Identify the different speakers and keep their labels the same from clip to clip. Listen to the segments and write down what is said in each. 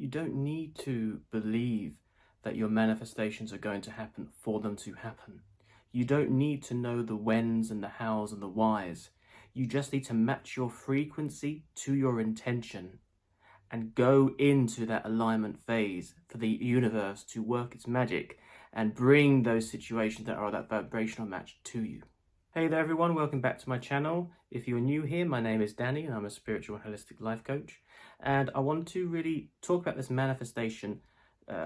Speaker 1: You don't need to believe that your manifestations are going to happen for them to happen. You don't need to know the whens and the hows and the whys. You just need to match your frequency to your intention and go into that alignment phase for the universe to work its magic and bring those situations that are that vibrational match to you. Hey there everyone, welcome back to my channel. If you're new here, my name is Danny and I'm a spiritual and holistic life coach. And I want to really talk about this manifestation,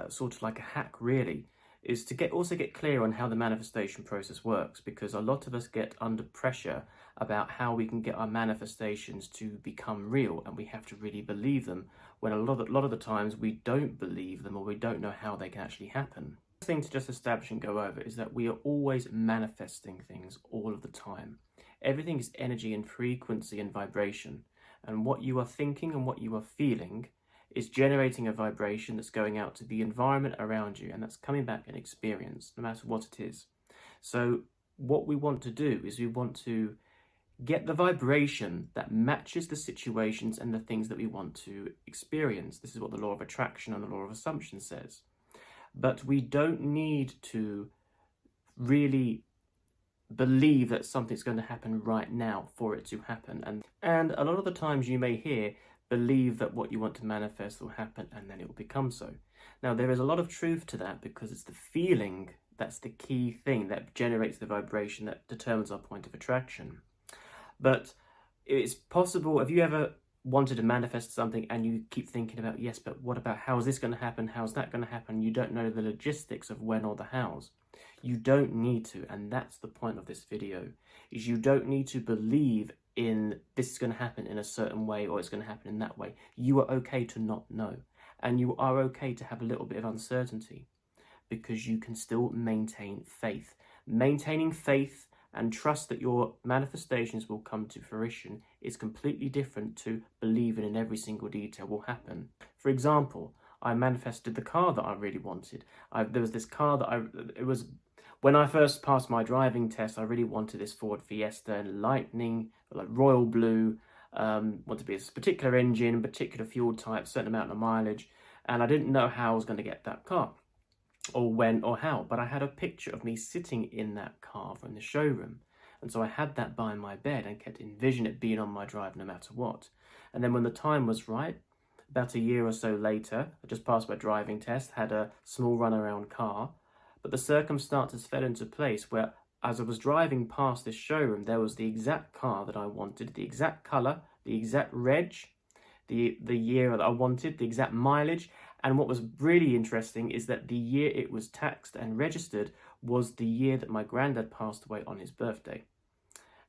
Speaker 1: sort of like a hack really, is to also get clear on how the manifestation process works, because a lot of us get under pressure about how we can get our manifestations to become real, and we have to really believe them, when a lot of the times we don't believe them or we don't know how they can actually happen. The thing to just establish and go over is that we are always manifesting things all of the time. Everything is energy and frequency and vibration, and what you are thinking and what you are feeling is generating a vibration that's going out to the environment around you, and that's coming back in experience, no matter what it is. So what we want to do is we want to get the vibration that matches the situations and the things that we want to experience. This is what the law of attraction and the law of assumption says. But we don't need to really believe that something's going to happen right now for it to happen. And a lot of the times you may hear, believe that what you want to manifest will happen and then it will become so. Now there is a lot of truth to that, because it's the feeling that's the key thing that generates the vibration that determines our point of attraction. But it's possible, have you ever wanted to manifest something and you keep thinking about, yes, but what about how is this going to happen? How's that going to happen? You don't know the logistics of when or the hows. You don't need to, and that's the point of this video, is you don't need to believe in this is going to happen in a certain way or it's going to happen in that way. You are okay to not know, and you are okay to have a little bit of uncertainty, because you can still maintain faith. Maintaining faith and trust that your manifestations will come to fruition is completely different to believing in every single detail will happen. For example, I manifested the car that I really wanted. There was this car that when I first passed my driving test, I really wanted this Ford Fiesta and Lightning, like royal blue, wanted to be a particular engine, particular fuel type, certain amount of mileage, and I didn't know how I was going to get that car, or when or how, but I had a picture of me sitting in that car from the showroom, and so I had that by my bed and kept envisioning it being on my drive no matter what. And then when the time was right, about a year or so later, I just passed my driving test, had a small runaround car, but the circumstances fell into place where, as I was driving past this showroom, there was the exact car that I wanted, the exact colour, the exact reg, the year that I wanted, the exact mileage. And what was really interesting is that the year it was taxed and registered was the year that my granddad passed away on his birthday.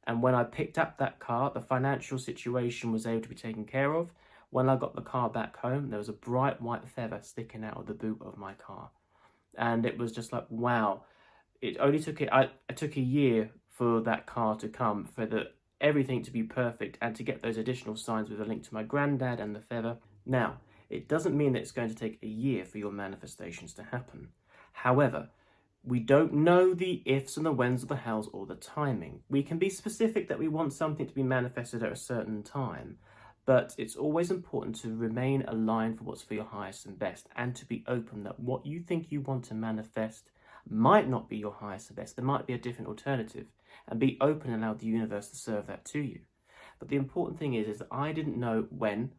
Speaker 1: And when I picked up that car, the financial situation was able to be taken care of. When I got the car back home, there was a bright white feather sticking out of the boot of my car. And it was just like, wow. It only took it took a year for that car to come, for everything to be perfect, and to get those additional signs with a link to my granddad and the feather. Now, it doesn't mean that it's going to take a year for your manifestations to happen. However, we don't know the ifs and the whens or the hows or the timing. We can be specific that we want something to be manifested at a certain time, but it's always important to remain aligned for what's for your highest and best, and to be open that what you think you want to manifest might not be your highest and best. There might be a different alternative, and be open and allow the universe to serve that to you. But the important thing is that I didn't know when,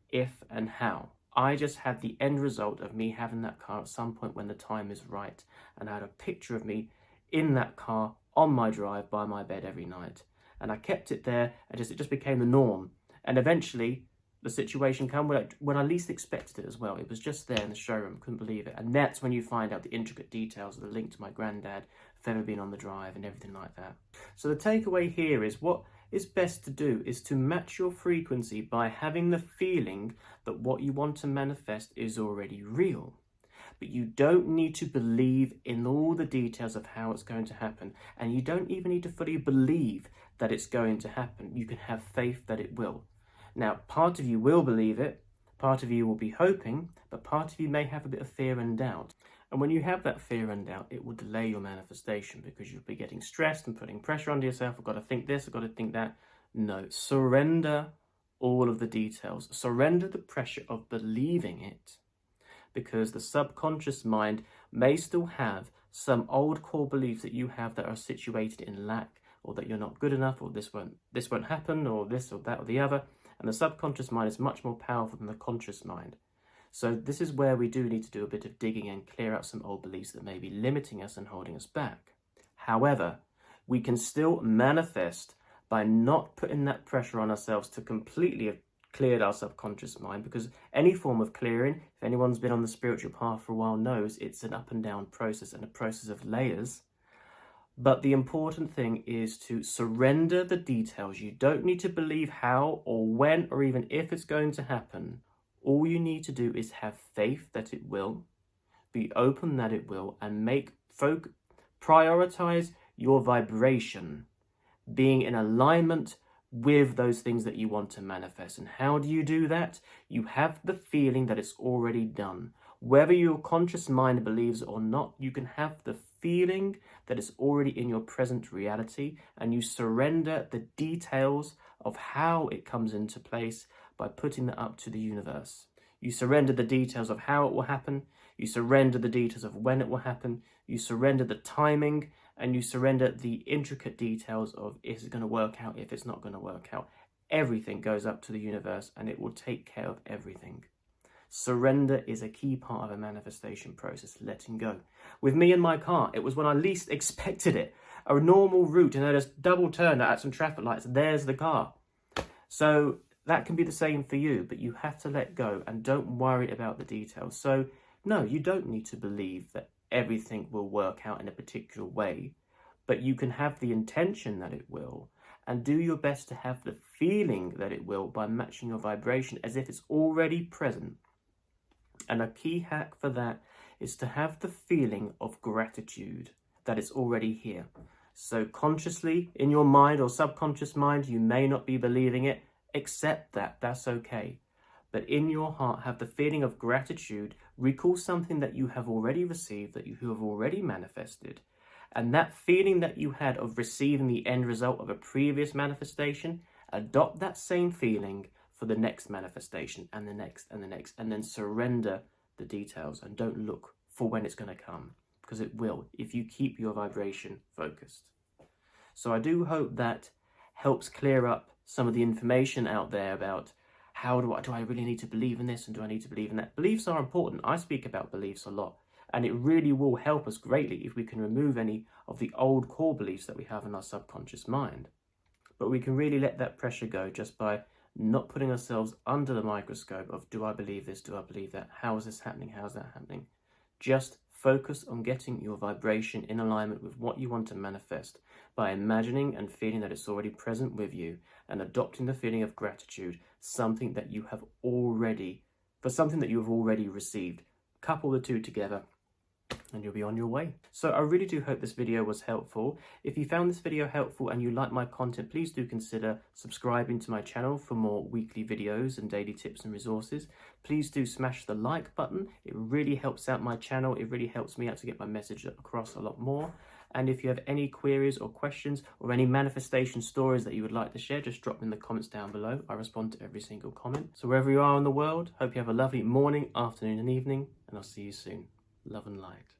Speaker 1: if, and how. I just had the end result of me having that car at some point when the time is right, and I had a picture of me in that car on my drive by my bed every night, and I kept it there, and it just became the norm. And eventually the situation came when I least expected it as well. It was just there in the showroom, couldn't believe it. And that's when you find out the intricate details of the link to my granddad, feather being on the drive and everything like that. So the takeaway here is, what is best to do is to match your frequency by having the feeling that what you want to manifest is already real. But you don't need to believe in all the details of how it's going to happen, and you don't even need to fully believe that it's going to happen. You can have faith that it will. Now, part of you will believe it, part of you will be hoping, but part of you may have a bit of fear and doubt. And when you have that fear and doubt, it will delay your manifestation, because you'll be getting stressed and putting pressure onto yourself. I've got to think this, I've got to think that. No, surrender all of the details. Surrender the pressure of believing it, because the subconscious mind may still have some old core beliefs that you have that are situated in lack, or that you're not good enough, or this won't happen, or this or that or the other. And the subconscious mind is much more powerful than the conscious mind. So this is where we do need to do a bit of digging and clear out some old beliefs that may be limiting us and holding us back. However, we can still manifest by not putting that pressure on ourselves to completely have cleared our subconscious mind, because any form of clearing, if anyone's been on the spiritual path for a while, knows it's an up and down process and a process of layers. But the important thing is to surrender the details. You don't need to believe how or when or even if it's going to happen. All you need to do is have faith that it will, be open that it will, and prioritize your vibration, being in alignment with those things that you want to manifest. And how do you do that? You have the feeling that it's already done. Whether your conscious mind believes it or not, you can have the feeling that it's already in your present reality, and you surrender the details of how it comes into place by putting that up to the universe. You surrender the details of how it will happen, you surrender the details of when it will happen, you surrender the timing, and you surrender the intricate details of is it going to work out, if it's not going to work out. Everything goes up to the universe and it will take care of everything. Surrender is a key part of a manifestation process, letting go. With me and my car, it was when I least expected it. A normal route, and I just double turned at some traffic lights, there's the car. So that can be the same for you, but you have to let go and don't worry about the details. So no, you don't need to believe that everything will work out in a particular way, but you can have the intention that it will, and do your best to have the feeling that it will by matching your vibration as if it's already present. And a key hack for that is to have the feeling of gratitude that it's already here. So consciously, in your mind or subconscious mind, you may not be believing it. Accept that, that's okay. But in your heart, have the feeling of gratitude. Recall something that you have already received, that you have already manifested. And that feeling that you had of receiving the end result of a previous manifestation, adopt that same feeling for the next manifestation and the next and the next, and then surrender the details and don't look for when it's going to come, because it will if you keep your vibration focused. So I do hope that helps clear up some of the information out there about how do I really need to believe in this and do I need to believe in that. Beliefs are important. I speak about beliefs a lot, and it really will help us greatly if we can remove any of the old core beliefs that we have in our subconscious mind. But we can really let that pressure go just by not putting ourselves under the microscope of do I believe this, do I believe that, how is this happening, how is that happening. Just focus on getting your vibration in alignment with what you want to manifest by imagining and feeling that it's already present with you, and adopting the feeling of gratitude, something that you have already received. Couple the two together and you'll be on your way. So I really do hope this video was helpful. If you found this video helpful and you like my content, please do consider subscribing to my channel for more weekly videos and daily tips and resources. Please do smash the like button. It really helps out my channel. It really helps me out to get my message across a lot more. And if you have any queries or questions or any manifestation stories that you would like to share, just drop them in the comments down below. I respond to every single comment. So wherever you are in the world, hope you have a lovely morning, afternoon and evening, and I'll see you soon. Love and light.